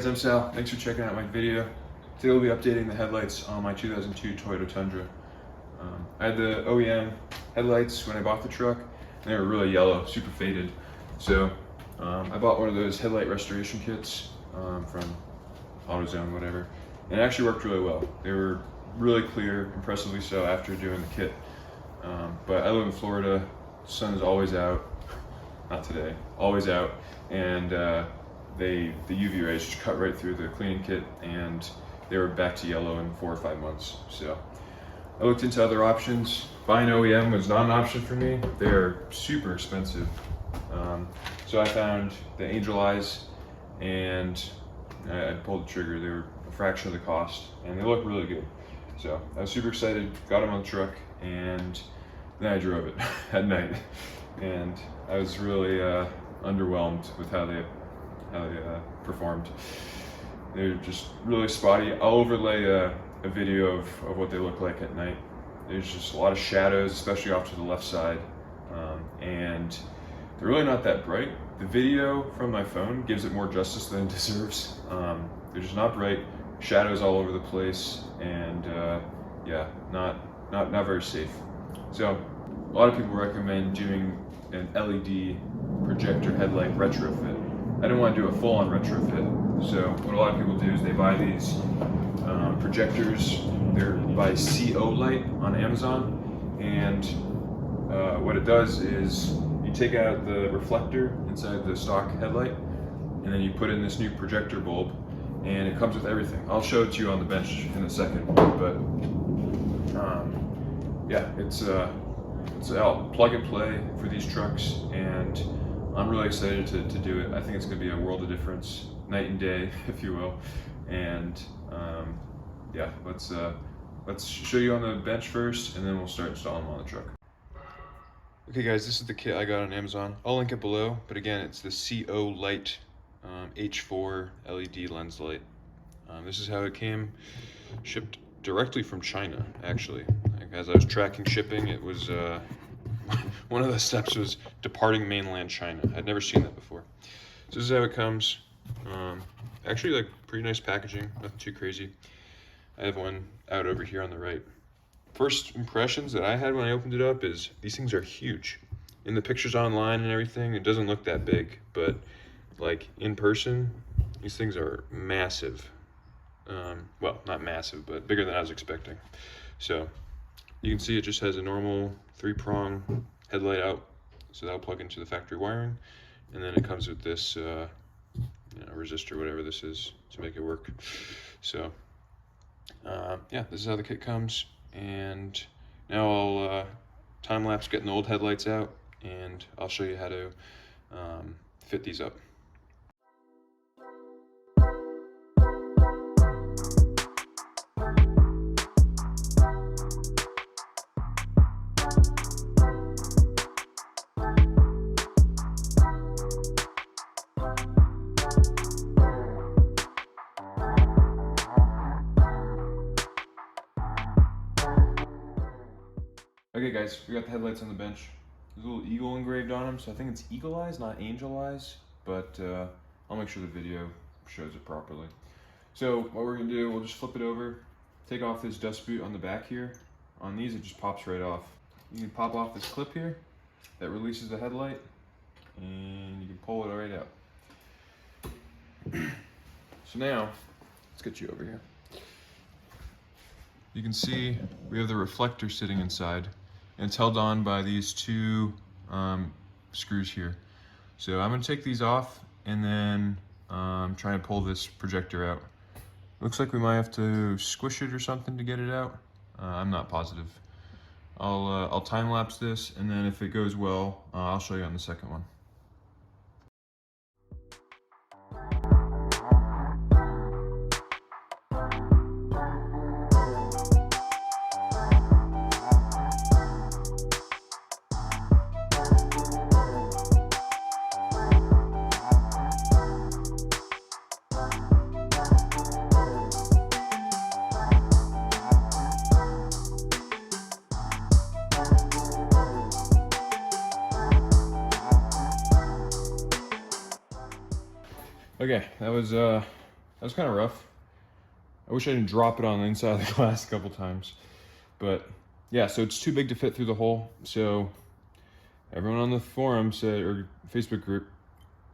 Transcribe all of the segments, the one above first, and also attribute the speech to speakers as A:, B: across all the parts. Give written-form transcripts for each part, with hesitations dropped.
A: guys, I'm Sal. Thanks for checking out my video. Today we'll be updating the headlights on my 2002 Toyota Tundra. I had the OEM headlights when I bought the truck, and they were really yellow, super faded. So I bought one of those headlight restoration kits from AutoZone, whatever, and it actually worked really well. They were really clear, impressively so, after doing the kit. But I live in Florida, the sun is always out, not today, always out, and the UV rays just cut right through the cleaning kit, and they were back to yellow in 4 or 5 months. So I looked into other options. Buying OEM was not an option for me. They're super expensive. So I found the Angel Eyes, and I pulled the trigger. They were a fraction of the cost, and they look really good. So I was super excited, got them on the truck, and then I drove it at night, and I was really underwhelmed with how they performed. They're just really spotty. I'll overlay a video of what they look like at night. There's just a lot of shadows, especially off to the left side, and they're really not that bright. The video from my phone gives it more justice than it deserves. They're just not bright, shadows all over the place, and yeah, not very safe. So a lot of people recommend doing an LED projector headlight retrofit. I didn't want to do a full-on retrofit, so what a lot of people do is they buy these projectors. They're by CO Light on Amazon, and what it does is you take out the reflector inside the stock headlight, and then you put in this new projector bulb, and it comes with everything. I'll show it to you on the bench in a second, but yeah, it's I'll plug and play for these trucks, and I'm really excited to do it. I think it's going to be a world of difference, night and day, if you will. And yeah, let's show you on the bench first, and then we'll start installing them on the truck. Okay guys, this is the kit I got on Amazon. I'll link it below, but again, it's the CO Light H4 LED lens light. This is how it came, shipped directly from China, actually. Like, as I was tracking shipping, it was one of the steps was departing mainland China. I'd never seen that before. So this is how it comes. Actually, like, pretty nice packaging, nothing too crazy. I have one out over here on the right. First impressions that I had when I opened it up is these things are huge. In the pictures online and everything, it doesn't look that big, but like in person, these things are massive. Well, not massive, but bigger than I was expecting. So you can see it just has a normal 3-prong headlight out, so that'll plug into the factory wiring, and then it comes with this resistor, whatever this is, to make it work. So yeah, this is how the kit comes, and now I'll time-lapse getting the old headlights out, and I'll show you how to fit these up. Okay guys, we got the headlights on the bench. There's a little eagle engraved on them, so I think it's eagle eyes, not angel eyes, but I'll make sure the video shows it properly. So what we're gonna do, we'll just flip it over, take off this dust boot on the back here. On these, it just pops right off. You can pop off this clip here that releases the headlight, and you can pull it right out. So now, let's get you over here. You can see we have the reflector sitting inside, and it's held on by these 2 screws here. So I'm going to take these off and then try and pull this projector out. Looks like we might have to squish it or something to get it out. I'm not positive. I'll time lapse this, and then if it goes well, I'll show you on the second one. Okay, that was That was kind of rough. I wish I didn't drop it on the inside of the glass a couple times. But yeah, so it's too big to fit through the hole. So everyone on the forum said, or Facebook group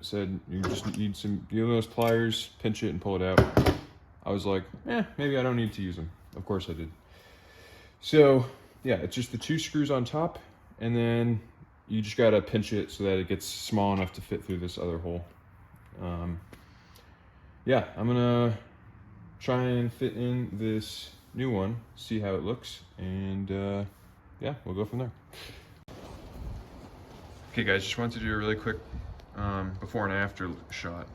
A: said, you just need some, those pliers, pinch it and pull it out. I was like, maybe I don't need to use them. Of course I did. So yeah, it's just the 2 screws on top, and then you just gotta pinch it so that it gets small enough to fit through this other hole. Yeah, I'm gonna try and fit in this new one, see how it looks, and yeah, we'll go from there. Okay guys, just wanted to do a really quick before and after shot.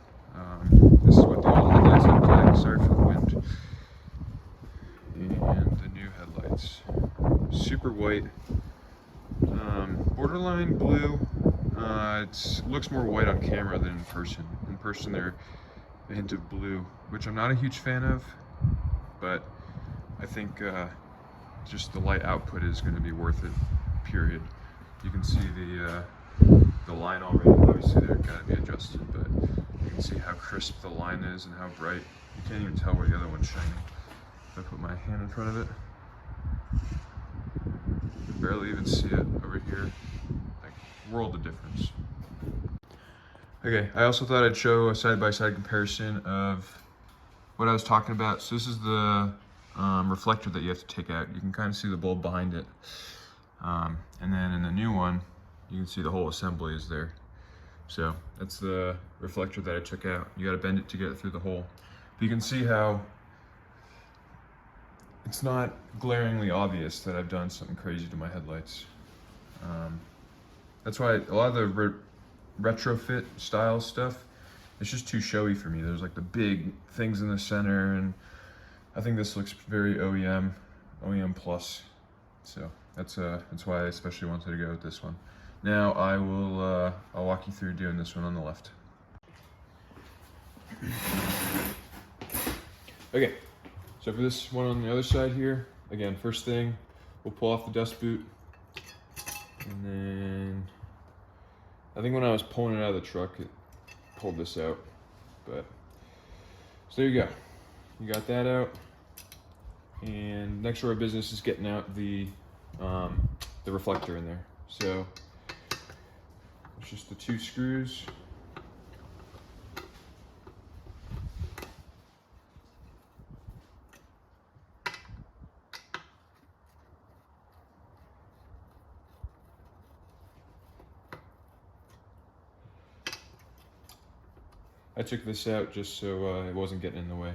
A: This is what the old headlights look like. Sorry for the wind. And the new headlights. Super white. Borderline blue. It looks more white on camera than in person. In person they're a hint of blue, which I'm not a huge fan of, but I think just the light output is going to be worth it, period. You can see the line already. Obviously they're got to be adjusted, but you can see how crisp the line is and how bright. You can't even tell where the other one's shining. If I put my hand in front of it, you can barely even see it over here. Like, world of difference. Okay, I also thought I'd show a side-by-side comparison of what I was talking about. So this is the reflector that you have to take out. You can kind of see the bulb behind it. And then in the new one, you can see the whole assembly is there. So that's the reflector that I took out. You gotta bend it to get it through the hole. But you can see how it's not glaringly obvious that I've done something crazy to my headlights. That's why a lot of the retrofit style stuff, it's just too showy for me. There's like the big things in the center, and I think this looks very OEM plus. So that's why I especially wanted to go with this one. Now I'll walk you through doing this one on the left. Okay, so for this one on the other side here, again, first thing, we'll pull off the dust boot, and then I think when I was pulling it out of the truck, it pulled this out, but so there you go. You got that out, and next order of business is getting out the reflector in there. So it's just the 2 screws. I took this out just so it wasn't getting in the way.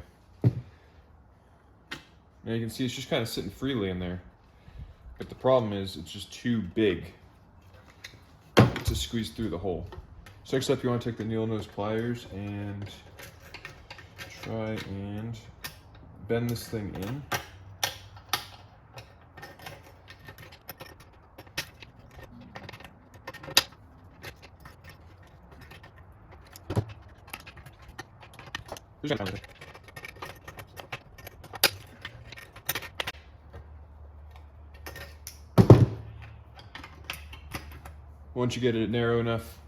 A: Now you can see it's just kind of sitting freely in there. But the problem is it's just too big to squeeze through the hole. So next up, you want to take the needle nose pliers and try and bend this thing in. Once you get it narrow enough,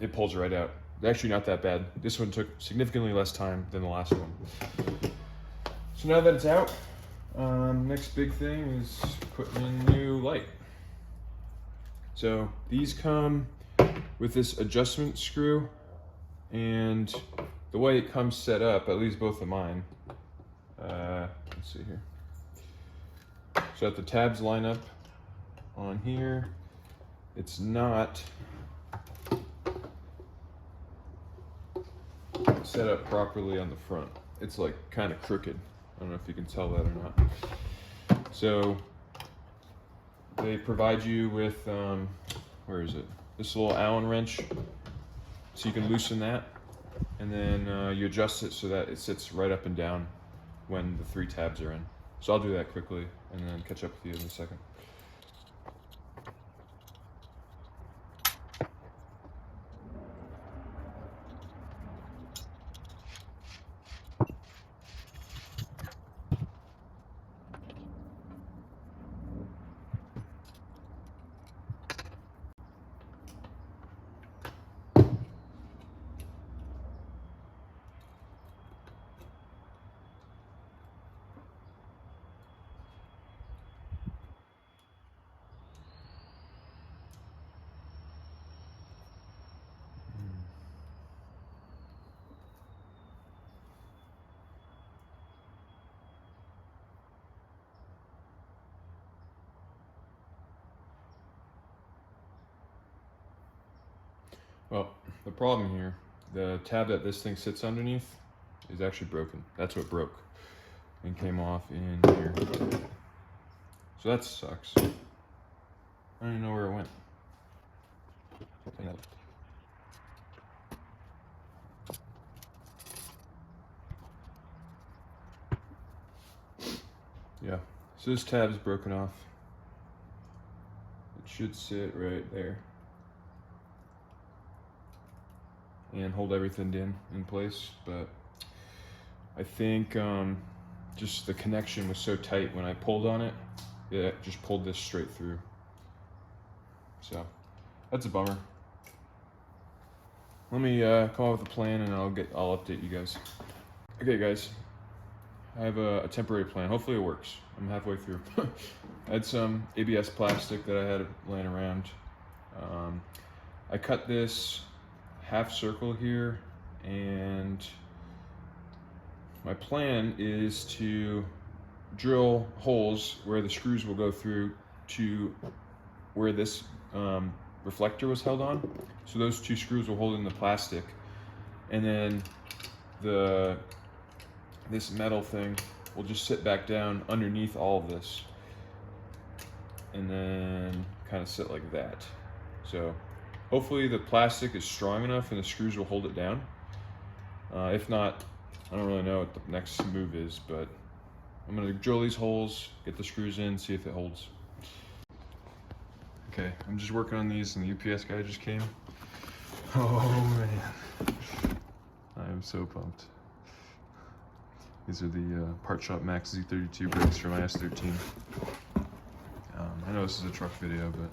A: it pulls right out. Actually not that bad. This one took significantly less time than the last one. So now that it's out, next big thing is putting in new light. So these come with this adjustment screw, and the way it comes set up, at least both of mine, let's see here. So that the tabs line up on here, it's not set up properly on the front. It's like kind of crooked. I don't know if you can tell that or not. So they provide you with, where is it? This little Allen wrench, so you can loosen that, and then you adjust it so that it sits right up and down when the 3 tabs are in. So I'll do that quickly and then catch up with you in a second. Well, the problem here, the tab that this thing sits underneath is actually broken. That's what broke and came off in here. So that sucks. I don't even know where it went. Yeah, so this tab is broken off. It should sit right there and hold everything in place, but I think just the connection was so tight when I pulled on it, it just pulled this straight through. So that's a bummer. Let me come up with a plan and I'll update you guys. Okay guys, I have a temporary plan. Hopefully it works. I'm halfway through. I had some ABS plastic that I had laying around. I cut this half circle here, and my plan is to drill holes where the screws will go through to where this reflector was held on. So those two screws will hold in the plastic, and then this metal thing will just sit back down underneath all of this and then kind of sit like that. So hopefully the plastic is strong enough and the screws will hold it down. If not, I don't really know what the next move is, but I'm gonna drill these holes, get the screws in, see if it holds. Okay, I'm just working on these and the UPS guy just came. Oh man, I am so pumped. These are the Part Shop Max Z32 brakes for my S13. I know this is a truck video, but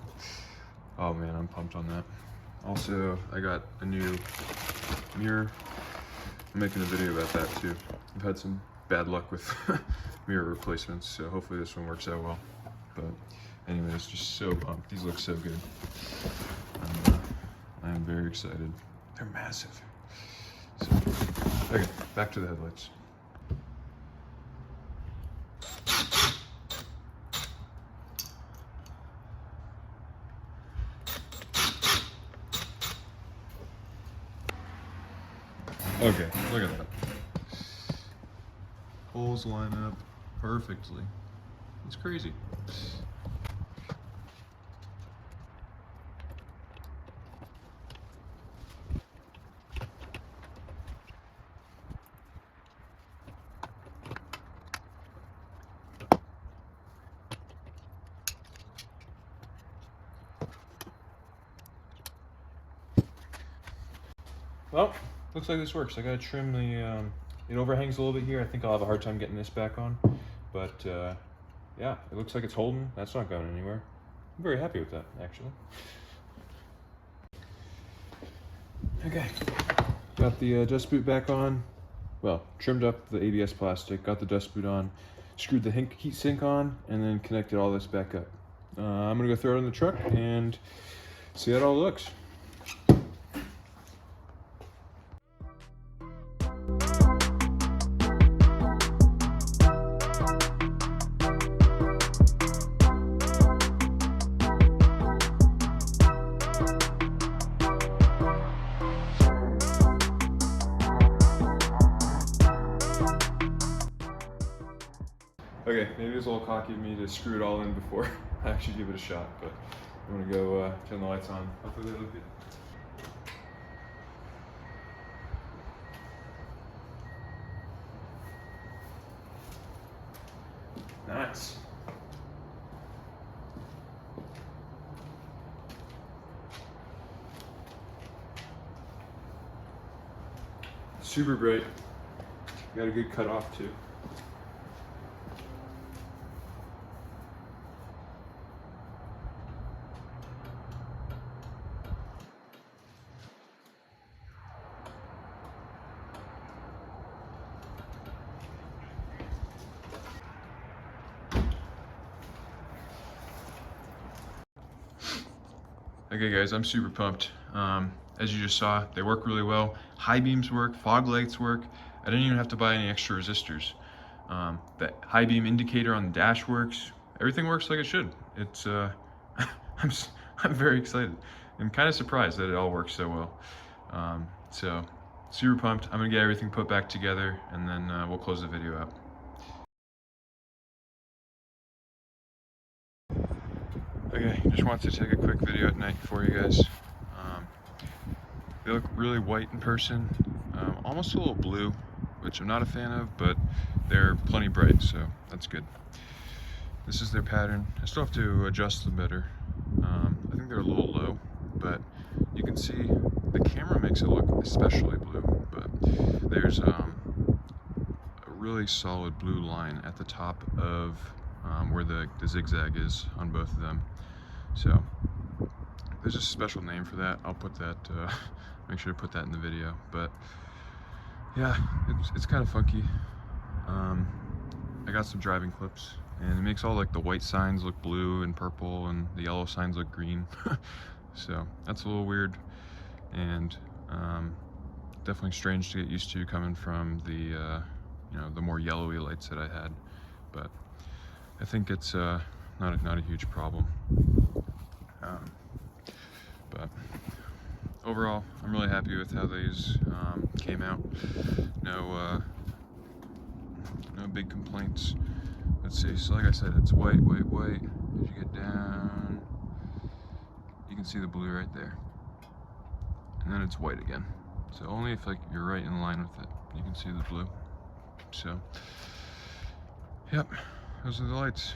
A: oh man, I'm pumped on that. Also, I got a new mirror. I'm making a video about that too. I've had some bad luck with mirror replacements, so hopefully this one works out well. But anyways, just so pumped. These look so good. I am very excited. They're massive. So, okay, back to the headlights. Okay, look at that. Holes line up perfectly. It's crazy. Well, looks like this works. I gotta trim the, it overhangs a little bit here. I think I'll have a hard time getting this back on. But yeah, it looks like it's holding. That's not going anywhere. I'm very happy with that, actually. Okay, got the dust boot back on. Well, trimmed up the ABS plastic, got the dust boot on, screwed the heat sink on, and then connected all this back up. I'm gonna go throw it in the truck and see how it all looks. Okay, maybe it was a little cocky of me to screw it all in before I actually give it a shot, but I'm gonna go turn the lights on. Hopefully they look good. Nice. Super bright. Got a good cut off too. Okay guys, I'm super pumped. As you just saw, they work really well. High beams work, fog lights work. I didn't even have to buy any extra resistors. The high beam indicator on the dash works. Everything works like it should. It's I'm very excited. I'm kind of surprised that it all works so well. So super pumped. I'm gonna get everything put back together, and then we'll close the video out. Okay, just wanted to take a quick video at night for you guys. They look really white in person, almost a little blue, which I'm not a fan of, but they're plenty bright, so that's good. This is their pattern. I still have to adjust them better. I think they're a little low, but you can see the camera makes it look especially blue, but there's a really solid blue line at the top of where the zigzag is on both of them. So there's a special name for that. I'll put that, make sure to put that in the video. But yeah, it's kind of funky. I got some driving clips, and it makes all like the white signs look blue and purple, and the yellow signs look green. So that's a little weird, and definitely strange to get used to coming from the you know, the more yellowy lights that I had. But I think it's not a huge problem. But overall, I'm really happy with how these came out. No big complaints. Let's see. So like I said, it's white, white, white. As you get down, you can see the blue right there, and then it's white again. So only if like you're right in line with it, you can see the blue. So, yep, those are the lights.